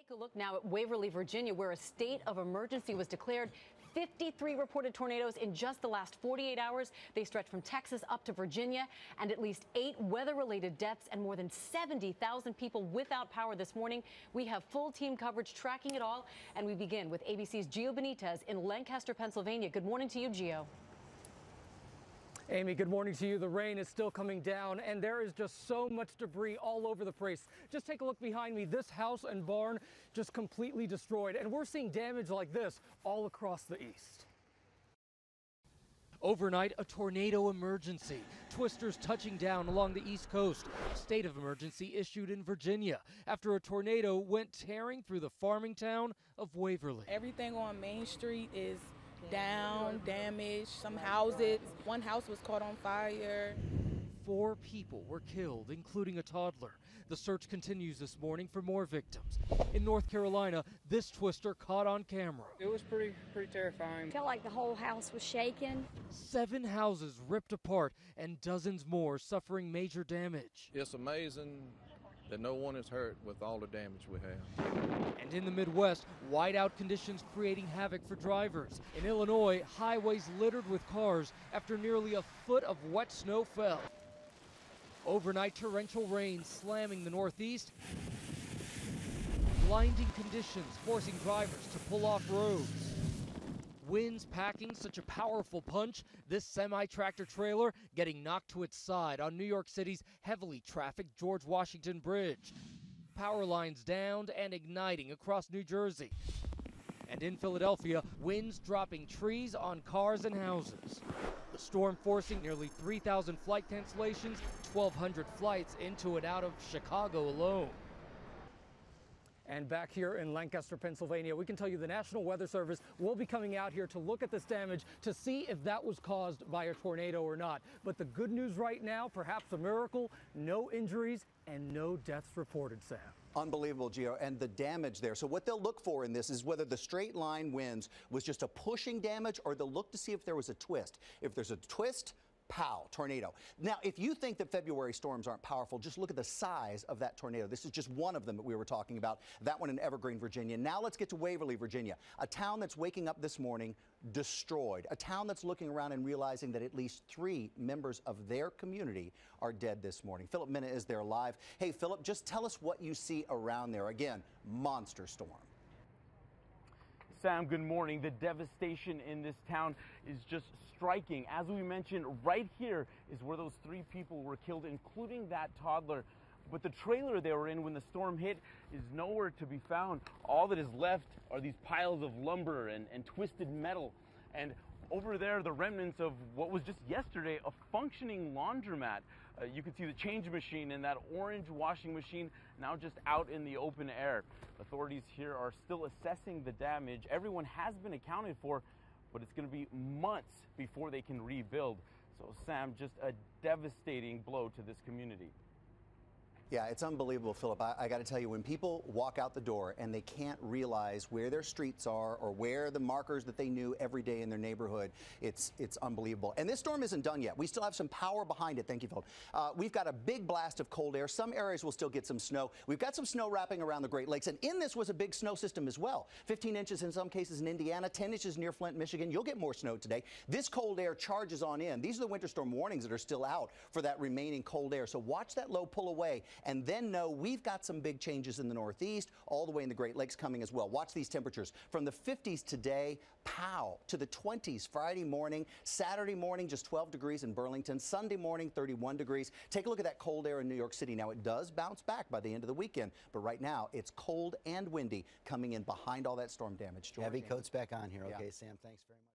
Take a look now at Waverly, Virginia, where a state of emergency was declared. 53 reported tornadoes in just the last 48 hours. They stretch from Texas up to Virginia, and at least 8 weather-related deaths and more than 70,000 people without power this morning. We have full team coverage tracking it all, and we begin with ABC's Gio Benitez in Lancaster, Pennsylvania. Good morning to you, Gio. Amy, good morning to you. The rain is still coming down, and there is just so much debris all over the place. Just take a look behind me. This house and barn just completely destroyed, and we're seeing damage like this all across the east. Overnight, a tornado emergency. Twisters touching down along the East Coast. State of emergency issued in Virginia after a tornado went tearing through the farming town of Waverly. Everything on Main Street is down, damaged, some houses. One house was caught on fire. 4 people were killed, including a toddler. The search continues this morning for more victims. In North Carolina, this twister caught on camera. It was pretty terrifying. I felt like the whole house was shaking. 7 houses ripped apart and dozens more suffering major damage. It's amazing that no one is hurt with all the damage we have. And in the Midwest, whiteout conditions creating havoc for drivers. In Illinois, highways littered with cars after nearly a foot of wet snow fell. Overnight torrential rain slamming the Northeast. Blinding conditions forcing drivers to pull off roads. Winds packing such a powerful punch, this semi-tractor trailer getting knocked to its side on New York City's heavily trafficked George Washington Bridge. Power lines downed and igniting across New Jersey. And in Philadelphia, winds dropping trees on cars and houses. The storm forcing nearly 3,000 flight cancellations, 1,200 flights into and out of Chicago alone. And back here in Lancaster, Pennsylvania, we can tell you the National Weather Service will be coming out here to look at this damage to see if that was caused by a tornado or not. But the good news right now, perhaps a miracle, no injuries and no deaths reported, Sam. Unbelievable, Gio, and the damage there. So what they'll look for in this is whether the straight line winds was just a pushing damage, or they'll look to see if there was a twist. If there's a twist, pow, tornado. Now, if you think that February storms aren't powerful, just look at the size of that tornado. This is just one of them that we were talking about, that one in Evergreen, Virginia. Now let's get to Waverly, Virginia, a town that's waking up this morning destroyed, a town that's looking around and realizing that at least 3 members of their community are dead this morning. Philip Minna is there live. Hey, Philip, just tell us what you see around there. Again, monster storm. Sam, good morning. The devastation in this town is just striking. As we mentioned, right here is where those 3 people were killed, including that toddler. But the trailer they were in when the storm hit is nowhere to be found. All that is left are these piles of lumber and twisted metal. And over there, the remnants of what was just yesterday a functioning laundromat. You can see the change machine and that orange washing machine now just out in the open air. Authorities here are still assessing the damage. Everyone has been accounted for, but it's going to be months before they can rebuild. So, Sam, just a devastating blow to this community. Yeah, it's unbelievable, Philip. I got to tell you, when people walk out the door and they can't realize where their streets are or where the markers that they knew every day in their neighborhood, it's unbelievable. And this storm isn't done yet. We still have some power behind it. Thank you, Philip. We've got a big blast of cold air. Some areas will still get some snow. We've got some snow wrapping around the Great Lakes, and in this was a big snow system as well. 15 inches in some cases in Indiana, 10 inches near Flint, Michigan. You'll get more snow today. This cold air charges on in. These are the winter storm warnings that are still out for that remaining cold air. So watch that low pull away, and then know we've got some big changes in the Northeast, all the way in the Great Lakes coming as well. Watch these temperatures from the 50s today, pow, to the 20s Friday morning, Saturday morning, just 12 degrees in Burlington, Sunday morning, 31 degrees. Take a look at that cold air in New York City. Now, it does bounce back by the end of the weekend, but right now it's cold and windy coming in behind all that storm damage. Heavy coats back on here. Okay, Sam, thanks very much.